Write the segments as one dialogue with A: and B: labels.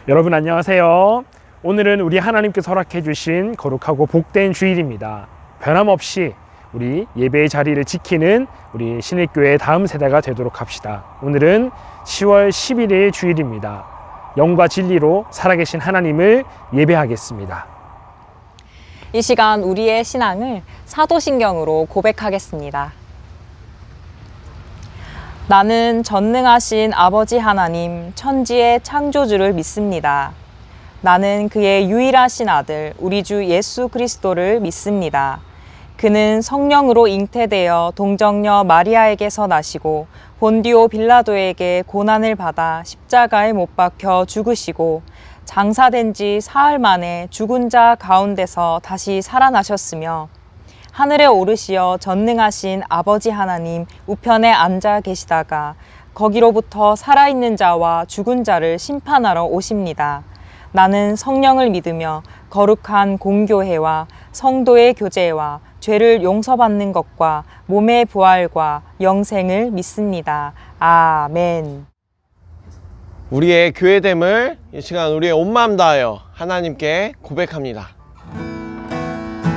A: 여러분 안녕하세요. 오늘은 우리 하나님께서 허락해 주신 거룩하고 복된 주일입니다. 변함없이 우리 예배의 자리를 지키는 우리 신일교회 다음 세대가 되도록 합시다. 오늘은 10월 11일 주일입니다. 영과 진리로 살아계신 하나님을 예배하겠습니다.
B: 이 시간 우리의 신앙을 사도신경으로 고백하겠습니다. 나는 전능하신 아버지 하나님 천지의 창조주를 믿습니다. 나는 그의 유일하신 아들 우리 주 예수 그리스도를 믿습니다. 그는 성령으로 잉태되어 동정녀 마리아에게서 나시고 본디오 빌라도에게 고난을 받아 십자가에 못 박혀 죽으시고 장사된 지 사흘 만에 죽은 자 가운데서 다시 살아나셨으며 하늘에 오르시어 전능하신 아버지 하나님 우편에 앉아 계시다가 거기로부터 살아있는 자와 죽은 자를 심판하러 오십니다. 나는 성령을 믿으며 거룩한 공교회와 성도의 교제와 죄를 용서받는 것과 몸의 부활과 영생을 믿습니다. 아멘.
C: 우리의 교회됨을 이 시간 우리의 온 마음 다하여 하나님께 고백합니다.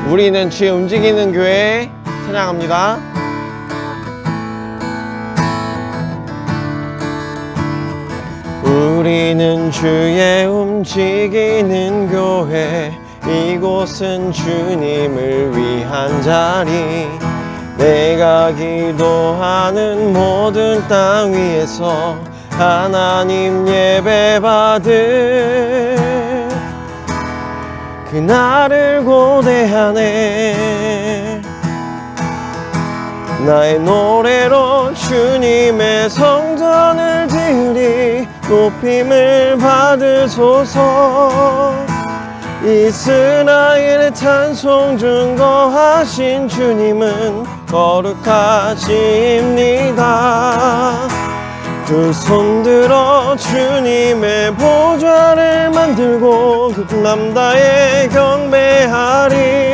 C: 우리는 주의 움직이는 교회 찬양합니다. 우리는 주의 움직이는 교회, 이곳은 주님을 위한 자리. 내가 기도하는 모든 땅 위에서 하나님 예배 받을 그날을 고대하네. 나의 노래로 주님의 성전을 지으리. 높임을 받으소서. 이스라엘의 찬송 증거하신 주님은 거룩하십니다. 두 손 들어 주님의 보좌를 만들고 그 남다에 경배하리.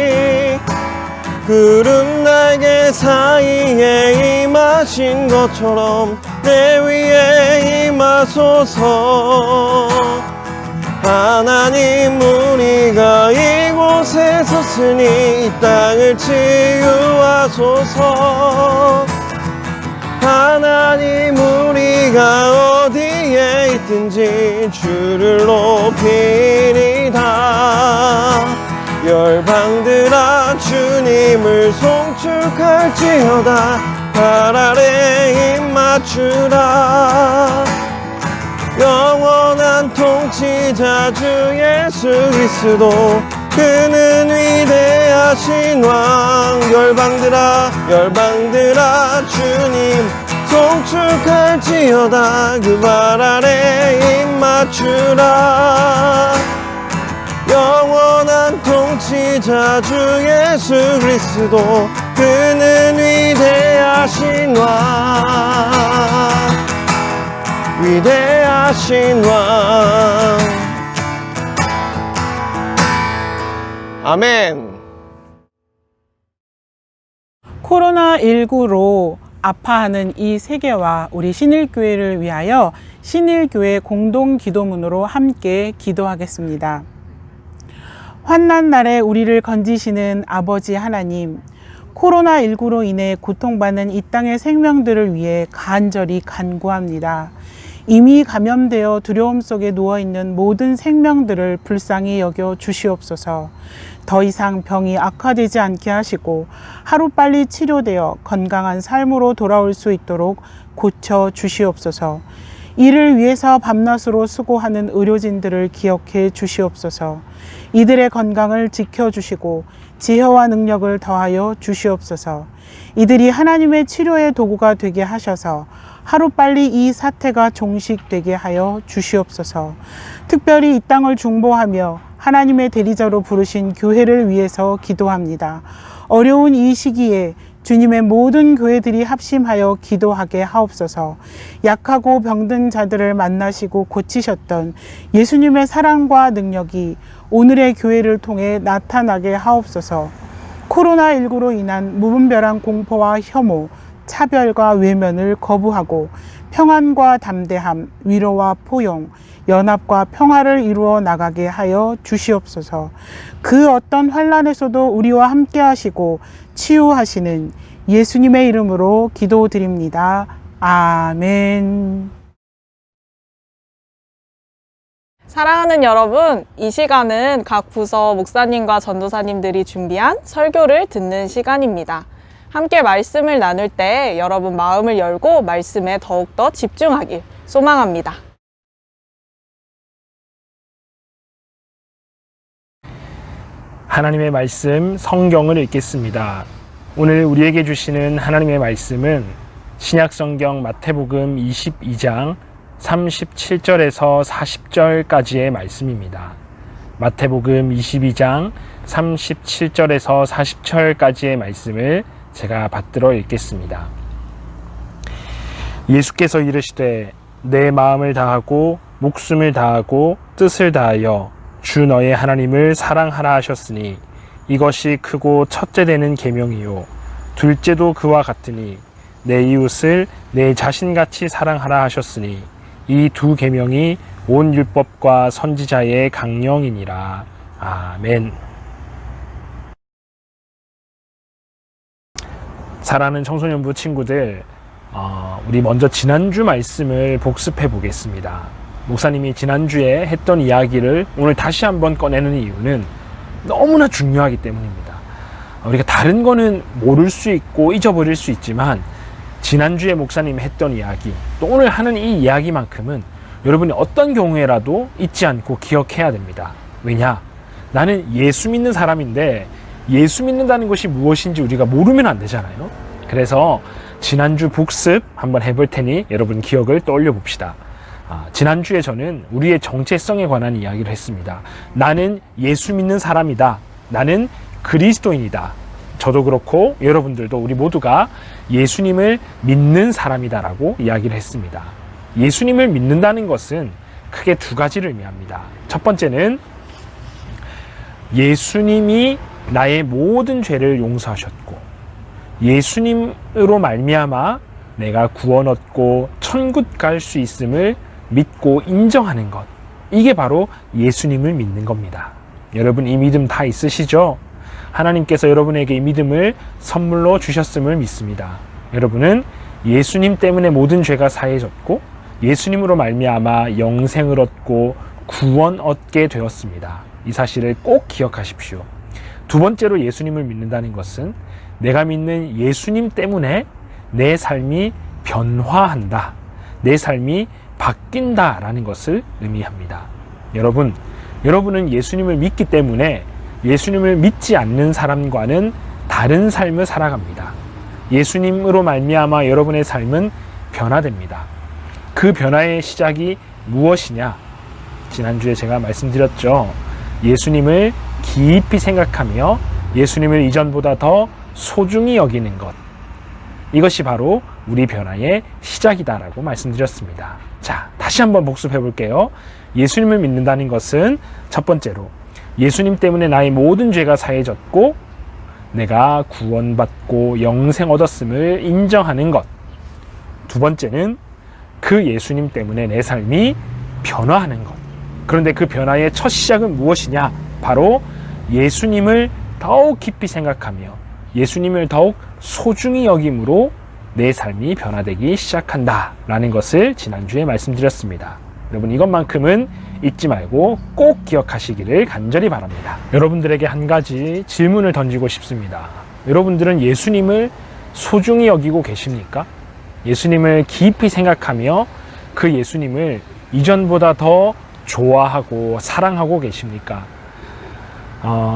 C: 구름 날개 사이에 임하신 것처럼 내 위에 임하소서. 하나님 우리가 이곳에 섰으니 이 땅을 치유하소서. 하나님 우리가 어디에 있든지 주를 높이리다. 열방들아 주님을 송축할지어다. 발 아래 입 맞추라. 영원한 통치자 주 예수 그리스도, 그는 위대하신 왕. 열방들아 주님 송축할지어다. 그 발 아래 입 맞추라. 영원한 통치자 주 예수 그리스도, 그는 위대하신 왕. 위대하신 왕. 아멘.
D: 코로나19로 아파하는 이 세계와 우리 신일교회를 위하여 신일교회 공동기도문으로 함께 기도하겠습니다. 환난 날에 우리를 건지시는 아버지 하나님, 코로나19로 인해 고통받는 이 땅의 생명들을 위해 간절히 간구합니다. 이미 감염되어 두려움 속에 누워있는 모든 생명들을 불쌍히 여겨 주시옵소서. 더 이상 병이 악화되지 않게 하시고 하루빨리 치료되어 건강한 삶으로 돌아올 수 있도록 고쳐 주시옵소서. 이를 위해서 밤낮으로 수고하는 의료진들을 기억해 주시옵소서. 이들의 건강을 지켜주시고 지혜와 능력을 더하여 주시옵소서. 이들이 하나님의 치료의 도구가 되게 하셔서 하루빨리 이 사태가 종식되게 하여 주시옵소서. 특별히 이 땅을 중보하며 하나님의 대리자로 부르신 교회를 위해서 기도합니다. 어려운 이 시기에 주님의 모든 교회들이 합심하여 기도하게 하옵소서. 약하고 병든 자들을 만나시고 고치셨던 예수님의 사랑과 능력이 오늘의 교회를 통해 나타나게 하옵소서. 코로나19로 인한 무분별한 공포와 혐오, 차별과 외면을 거부하고 평안과 담대함, 위로와 포용, 연합과 평화를 이루어 나가게 하여 주시옵소서. 그 어떤 환난에서도 우리와 함께 하시고 치유하시는 예수님의 이름으로 기도드립니다. 아멘.
E: 사랑하는 여러분, 이 시간은 각 부서 목사님과 전도사님들이 준비한 설교를 듣는 시간입니다. 함께 말씀을 나눌 때 여러분 마음을 열고 말씀에 더욱더 집중하길 소망합니다.
A: 하나님의 말씀 성경을 읽겠습니다. 오늘 우리에게 주시는 하나님의 말씀은 신약성경 마태복음 22장 37절에서 40절까지의 말씀입니다. 마태복음 22장 37절에서 40절까지의 말씀을 제가 받들어 읽겠습니다. 예수께서 이르시되 내 마음을 다하고 목숨을 다하고 뜻을 다하여 주 너의 하나님을 사랑하라 하셨으니 이것이 크고 첫째 되는 계명이요 둘째도 그와 같으니 내 이웃을 내 자신같이 사랑하라 하셨으니 이 두 계명이 온 율법과 선지자의 강령이니라. 아멘. 사랑하는 청소년부 친구들, 우리 먼저 지난주 말씀을 복습해 보겠습니다. 목사님이 지난주에 했던 이야기를 오늘 다시 한번 꺼내는 이유는 너무나 중요하기 때문입니다. 우리가 다른 거는 모를 수 있고 잊어버릴 수 있지만 지난주에 목사님이 했던 이야기, 또 오늘 하는 이 이야기만큼은 여러분이 어떤 경우에라도 잊지 않고 기억해야 됩니다. 왜냐? 나는 예수 믿는 사람인데 예수 믿는다는 것이 무엇인지 우리가 모르면 안 되잖아요. 그래서 지난주 복습 한번 해볼 테니 여러분 기억을 떠올려 봅시다. 지난주에 저는 우리의 정체성에 관한 이야기를 했습니다. 나는 예수 믿는 사람이다. 나는 그리스도인이다. 저도 그렇고 여러분들도 우리 모두가 예수님을 믿는 사람이다라고 이야기를 했습니다. 예수님을 믿는다는 것은 크게 두 가지를 의미합니다. 첫 번째는 예수님이 나의 모든 죄를 용서하셨고 예수님으로 말미암아 내가 구원 얻고 천국 갈 수 있음을 믿고 인정하는 것, 이게 바로 예수님을 믿는 겁니다. 여러분 이 믿음 다 있으시죠? 하나님께서 여러분에게 이 믿음을 선물로 주셨음을 믿습니다. 여러분은 예수님 때문에 모든 죄가 사해졌고 예수님으로 말미암아 영생을 얻고 구원 얻게 되었습니다. 이 사실을 꼭 기억하십시오. 두 번째로 예수님을 믿는다는 것은 내가 믿는 예수님 때문에 내 삶이 변화한다. 내 삶이 바뀐다라는 것을 의미합니다. 여러분은 예수님을 믿기 때문에 예수님을 믿지 않는 사람과는 다른 삶을 살아갑니다. 예수님으로 말미암아 여러분의 삶은 변화됩니다. 그 변화의 시작이 무엇이냐? 지난주에 제가 말씀드렸죠. 예수님을 깊이 생각하며 예수님을 이전보다 더 소중히 여기는 것. 이것이 바로 우리 변화의 시작이다라고 말씀드렸습니다. 자, 다시 한번 복습해 볼게요. 예수님을 믿는다는 것은 첫 번째로 예수님 때문에 나의 모든 죄가 사해졌고 내가 구원받고 영생 얻었음을 인정하는 것. 두 번째는 그 예수님 때문에 내 삶이 변화하는 것. 그런데 그 변화의 첫 시작은 무엇이냐? 바로 예수님을 더욱 깊이 생각하며 예수님을 더욱 소중히 여김으로 내 삶이 변화되기 시작한다라는 것을 지난주에 말씀드렸습니다. 여러분 이것만큼은 잊지 말고 꼭 기억하시기를 간절히 바랍니다. 여러분들에게 한 가지 질문을 던지고 싶습니다. 여러분들은 예수님을 소중히 여기고 계십니까? 예수님을 깊이 생각하며 그 예수님을 이전보다 더 좋아하고 사랑하고 계십니까?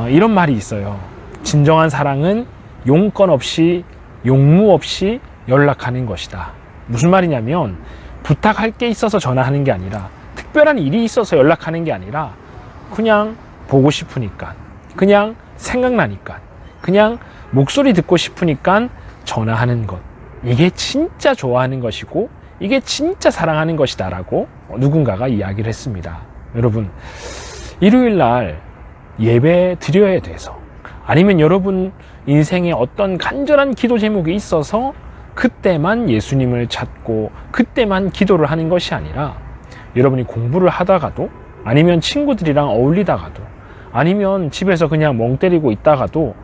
A: 이런 말이 있어요. 진정한 사랑은 용건 없이 용무 없이 연락하는 것이다. 무슨 말이냐면 부탁할 게 있어서 전화하는 게 아니라 특별한 일이 있어서 연락하는 게 아니라 그냥 보고 싶으니까, 그냥 생각나니까, 그냥 목소리 듣고 싶으니까 전화하는 것. 이게 진짜 좋아하는 것이고 이게 진짜 사랑하는 것이다 라고 누군가가 이야기를 했습니다. 여러분 일요일 날 예배 드려야 돼서, 아니면 여러분 인생에 어떤 간절한 기도 제목이 있어서 그때만 예수님을 찾고 그때만 기도를 하는 것이 아니라 여러분이 공부를 하다가도, 아니면 친구들이랑 어울리다가도, 아니면 집에서 그냥 멍 때리고 있다가도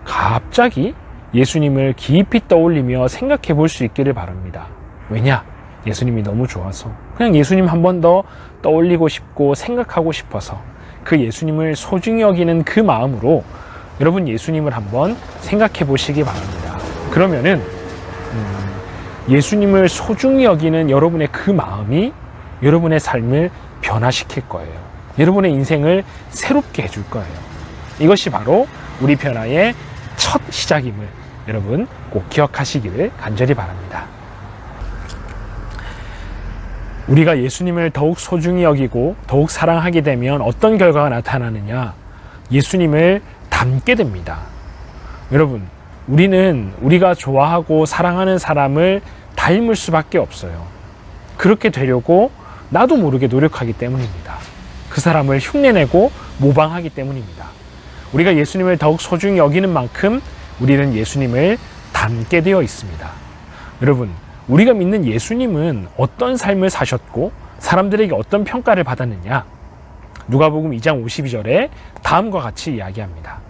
A: 갑자기 예수님을 깊이 떠올리며 생각해 볼 수 있기를 바랍니다. 왜냐? 예수님이 너무 좋아서 그냥 예수님 한 번 더 떠올리고 싶고 생각하고 싶어서 그 예수님을 소중히 여기는 그 마음으로 여러분 예수님을 한번 생각해 보시기 바랍니다. 그러면은 예수님을 소중히 여기는 여러분의 그 마음이 여러분의 삶을 변화시킬 거예요. 여러분의 인생을 새롭게 해줄 거예요. 이것이 바로 우리 변화의 첫 시작임을 여러분 꼭 기억하시기를 간절히 바랍니다. 우리가 예수님을 더욱 소중히 여기고 더욱 사랑하게 되면 어떤 결과가 나타나느냐? 예수님을 닮게 됩니다. 여러분, 우리는 우리가 좋아하고 사랑하는 사람을 닮을 수밖에 없어요. 그렇게 되려고 나도 모르게 노력하기 때문입니다. 그 사람을 흉내내고 모방하기 때문입니다. 우리가 예수님을 더욱 소중히 여기는 만큼 우리는 예수님을 닮게 되어 있습니다. 여러분, 우리가 믿는 예수님은 어떤 삶을 사셨고 사람들에게 어떤 평가를 받았느냐? 누가복음 2장 52절에 다음과 같이 이야기합니다.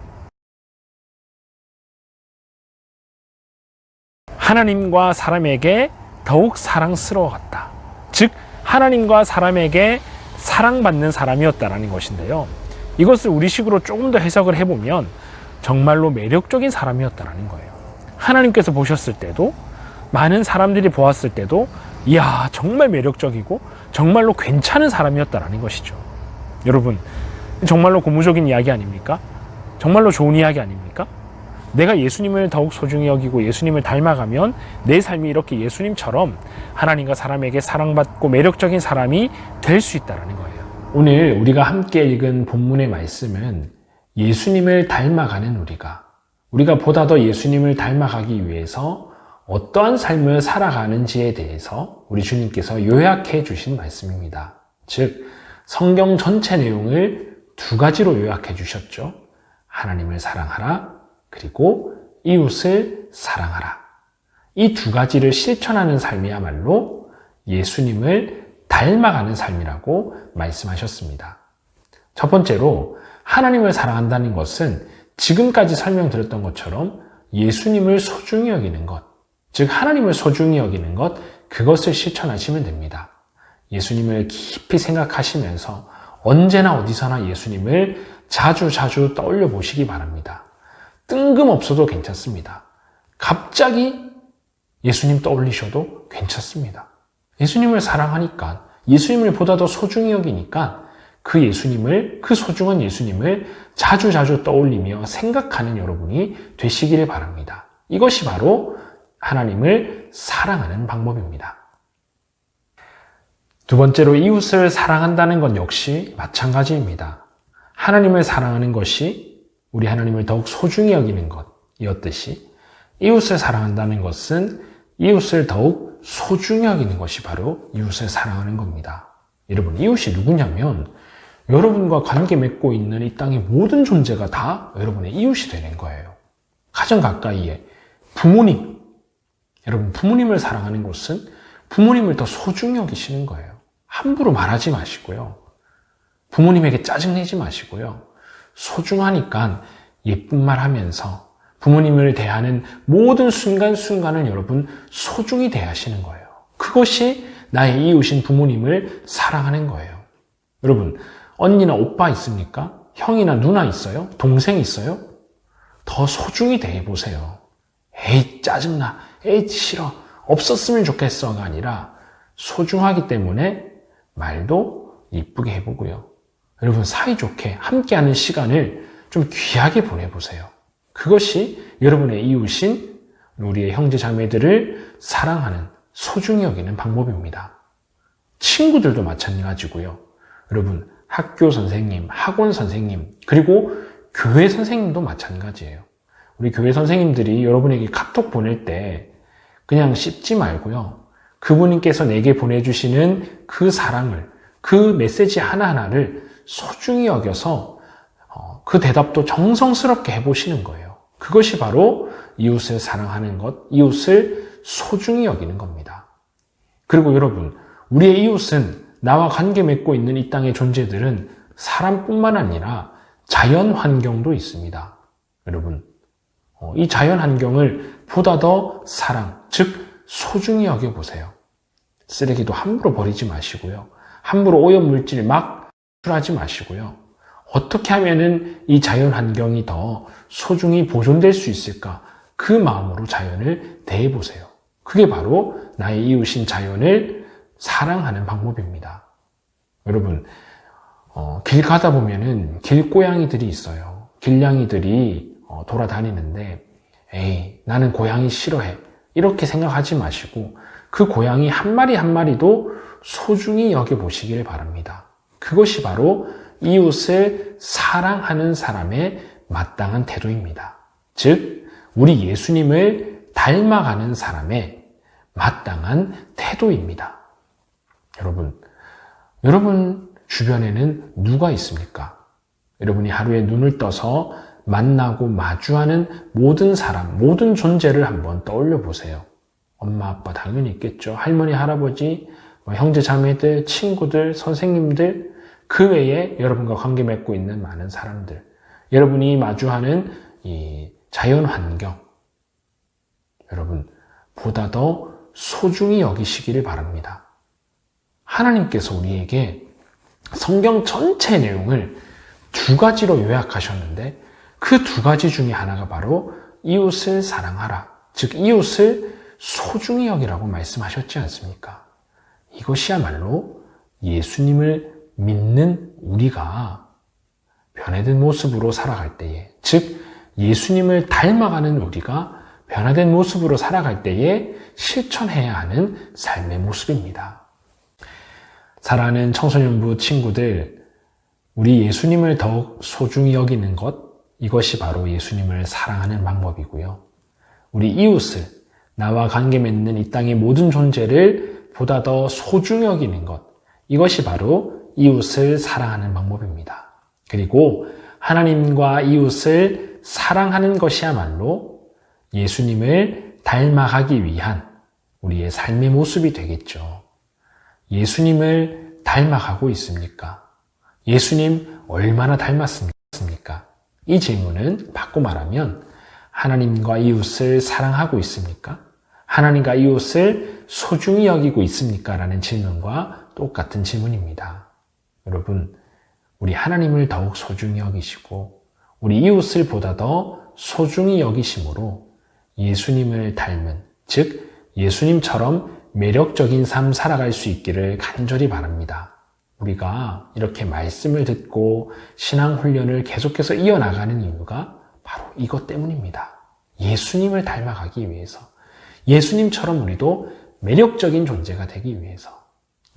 A: 하나님과 사람에게 더욱 사랑스러웠다. 즉 하나님과 사람에게 사랑받는 사람이었다라는 것인데요. 이것을 우리식으로 조금 더 해석을 해보면 정말로 매력적인 사람이었다라는 거예요. 하나님께서 보셨을 때도, 많은 사람들이 보았을 때도 이야, 정말 매력적이고 정말로 괜찮은 사람이었다라는 것이죠. 여러분, 정말로 고무적인 이야기 아닙니까? 정말로 좋은 이야기 아닙니까? 내가 예수님을 더욱 소중히 여기고 예수님을 닮아가면 내 삶이 이렇게 예수님처럼 하나님과 사람에게 사랑받고 매력적인 사람이 될 수 있다는 거예요. 오늘 우리가 함께 읽은 본문의 말씀은 예수님을 닮아가는 우리가 보다 더 예수님을 닮아가기 위해서 어떠한 삶을 살아가는지에 대해서 우리 주님께서 요약해 주신 말씀입니다. 즉 성경 전체 내용을 두 가지로 요약해 주셨죠. 하나님을 사랑하라, 그리고 이웃을 사랑하라. 이 두 가지를 실천하는 삶이야말로 예수님을 닮아가는 삶이라고 말씀하셨습니다. 첫 번째로 하나님을 사랑한다는 것은 지금까지 설명드렸던 것처럼 예수님을 소중히 여기는 것, 즉 하나님을 소중히 여기는 것, 그것을 실천하시면 됩니다. 예수님을 깊이 생각하시면서 언제나 어디서나 예수님을 자주 떠올려 보시기 바랍니다. 뜬금없어도 괜찮습니다. 갑자기 예수님 떠올리셔도 괜찮습니다. 예수님을 사랑하니까, 예수님을 보다 더 소중히 여기니까 그 예수님을, 그 소중한 예수님을 자주 떠올리며 생각하는 여러분이 되시기를 바랍니다. 이것이 바로 하나님을 사랑하는 방법입니다. 두 번째로 이웃을 사랑한다는 것 역시 마찬가지입니다. 하나님을 사랑하는 것이 우리 하나님을 더욱 소중히 여기는 것이었듯이 이웃을 사랑한다는 것은 이웃을 더욱 소중히 여기는 것이 바로 이웃을 사랑하는 겁니다. 여러분, 이웃이 누구냐면 여러분과 관계 맺고 있는 이 땅의 모든 존재가 다 여러분의 이웃이 되는 거예요. 가장 가까이에 부모님, 여러분 부모님을 사랑하는 것은 부모님을 더 소중히 여기시는 거예요. 함부로 말하지 마시고요. 부모님에게 짜증내지 마시고요. 소중하니까 예쁜 말 하면서 부모님을 대하는 모든 순간순간을 여러분 소중히 대하시는 거예요. 그것이 나의 이웃인 부모님을 사랑하는 거예요. 여러분, 언니나 오빠 있습니까? 형이나 누나 있어요? 동생 있어요? 더 소중히 대해보세요. 에이, 짜증나. 에이, 싫어. 없었으면 좋겠어가 아니라 소중하기 때문에 말도 이쁘게 해보고요. 여러분, 사이좋게 함께하는 시간을 좀 귀하게 보내보세요. 그것이 여러분의 이웃인 우리의 형제 자매들을 사랑하는, 소중히 여기는 방법입니다. 친구들도 마찬가지고요. 여러분, 학교 선생님, 학원 선생님, 그리고 교회 선생님도 마찬가지예요. 우리 교회 선생님들이 여러분에게 카톡 보낼 때 그냥 씹지 말고요. 그분께서 내게 보내주시는 그 사랑을, 그 메시지 하나하나를 소중히 여겨서 그 대답도 정성스럽게 해보시는 거예요. 그것이 바로 이웃을 사랑하는 것, 이웃을 소중히 여기는 겁니다. 그리고 여러분, 우리의 이웃은 나와 관계 맺고 있는 이 땅의 존재들은 사람뿐만 아니라 자연 환경도 있습니다. 여러분, 이 자연 환경을 보다 더 사랑, 즉 소중히 여겨보세요. 쓰레기도 함부로 버리지 마시고요. 함부로 오염물질 막 추출하지 마시고요. 어떻게 하면은 이 자연 환경이 더 소중히 보존될 수 있을까? 그 마음으로 자연을 대해보세요. 그게 바로 나의 이웃인 자연을 사랑하는 방법입니다. 여러분, 길 가다 보면은 길고양이들이 있어요. 길냥이들이 돌아다니는데, 에이, 나는 고양이 싫어해. 이렇게 생각하지 마시고, 그 고양이 한 마리 한 마리도 소중히 여겨보시길 바랍니다. 그것이 바로 이웃을 사랑하는 사람의 마땅한 태도입니다. 즉, 우리 예수님을 닮아가는 사람의 마땅한 태도입니다. 여러분 주변에는 누가 있습니까? 여러분이 하루에 눈을 떠서 만나고 마주하는 모든 사람, 모든 존재를 한번 떠올려 보세요. 엄마, 아빠 당연히 있겠죠. 할머니, 할아버지, 형제, 자매들, 친구들, 선생님들, 그 외에 여러분과 관계 맺고 있는 많은 사람들, 여러분이 마주하는 이 자연 환경, 여러분 보다 더 소중히 여기시기를 바랍니다. 하나님께서 우리에게 성경 전체 내용을 두 가지로 요약하셨는데 그 두 가지 중에 하나가 바로 이웃을 사랑하라, 즉 이웃을 소중히 여기라고 말씀하셨지 않습니까? 이것이야말로 예수님을 믿는 우리가 변화된 모습으로 살아갈 때에, 즉 예수님을 닮아가는 우리가 변화된 모습으로 살아갈 때에 실천해야 하는 삶의 모습입니다. 사랑하는 청소년부 친구들, 우리 예수님을 더욱 소중히 여기는 것, 이것이 바로 예수님을 사랑하는 방법이고요. 우리 이웃을, 나와 관계 맺는 이 땅의 모든 존재를 보다 더 소중히 여기는 것, 이것이 바로 이웃을 사랑하는 방법입니다. 그리고 하나님과 이웃을 사랑하는 것이야말로 예수님을 닮아가기 위한 우리의 삶의 모습이 되겠죠. 예수님을 닮아가고 있습니까? 예수님 얼마나 닮았습니까? 이 질문은 바꿔 말하면 하나님과 이웃을 사랑하고 있습니까? 하나님과 이웃을 소중히 여기고 있습니까? 라는 질문과 똑같은 질문입니다. 여러분, 우리 하나님을 더욱 소중히 여기시고 우리 이웃을 보다 더 소중히 여기심으로 예수님을 닮은, 즉 예수님처럼 매력적인 삶 살아갈 수 있기를 간절히 바랍니다. 우리가 이렇게 말씀을 듣고 신앙 훈련을 계속해서 이어나가는 이유가 바로 이것 때문입니다. 예수님을 닮아가기 위해서, 예수님처럼 우리도 매력적인 존재가 되기 위해서,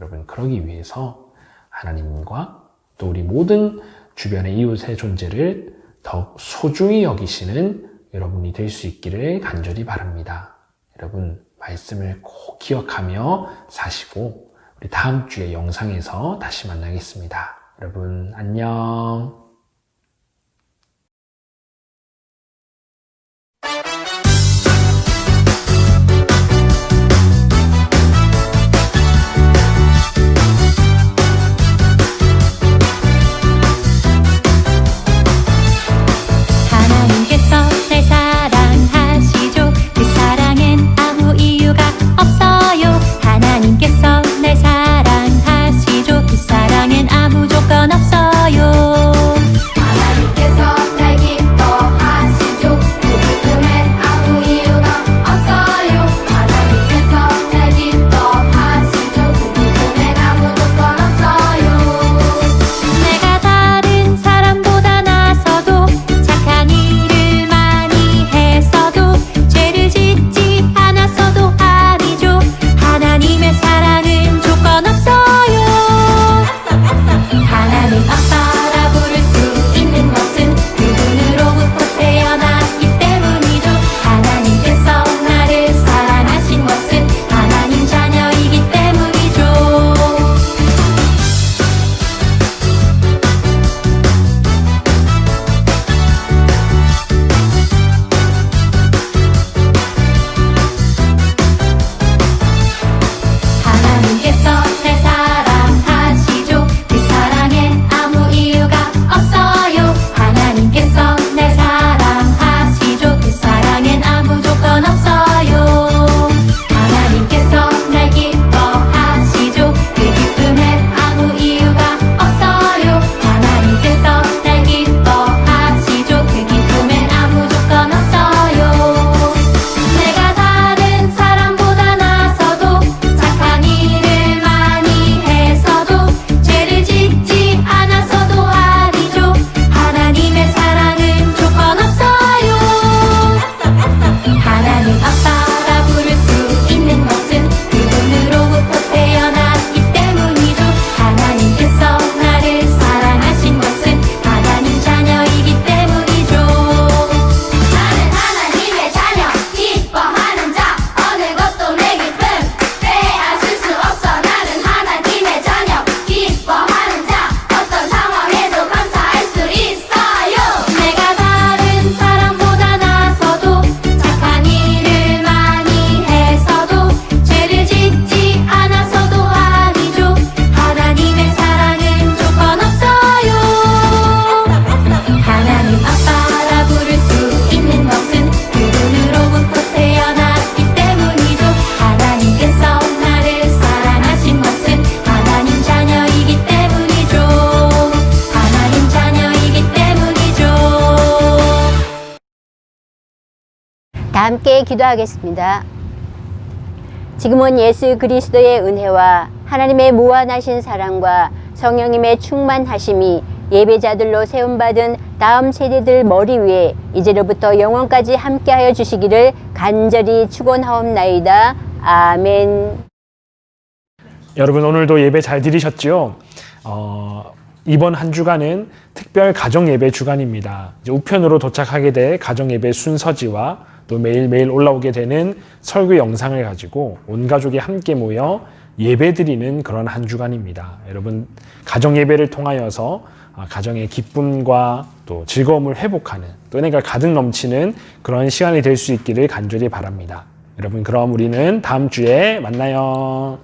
A: 여러분 그러기 위해서 하나님과 또 우리 모든 주변의 이웃의 존재를 더욱 소중히 여기시는 여러분이 될 수 있기를 간절히 바랍니다. 여러분 말씀을 꼭 기억하며 사시고 우리 다음 주에 영상에서 다시 만나겠습니다. 여러분 안녕.
F: 하나님께서 날 사랑하시죠. 그 사랑엔 아무 이유가 없어요. 하나님께서 날 사랑하시죠. 그 사랑엔 아무 조건 없어요.
G: 함께 기도하겠습니다. 지금은 예수 그리스도의 은혜와 하나님의 무한하신 사랑과 성령님의 충만하심이 예배자들로 세움받은 다음 세대들 머리 위에 이제로부터 영원까지 함께하여 주시기를 간절히 축원하옵나이다. 아멘.
A: 여러분 오늘도 예배 잘 드리셨죠? 이번 한 주간은 특별 가정 예배 주간입니다. 이제 우편으로 도착하게 될 가정 예배 순서지와 또 매일매일 올라오게 되는 설교 영상을 가지고 온 가족이 함께 모여 예배 드리는 그런 한 주간입니다. 여러분 가정 예배를 통하여서 가정의 기쁨과 또 즐거움을 회복하는 또 은혜가 가득 넘치는 그런 시간이 될 수 있기를 간절히 바랍니다. 여러분 그럼 우리는 다음 주에 만나요.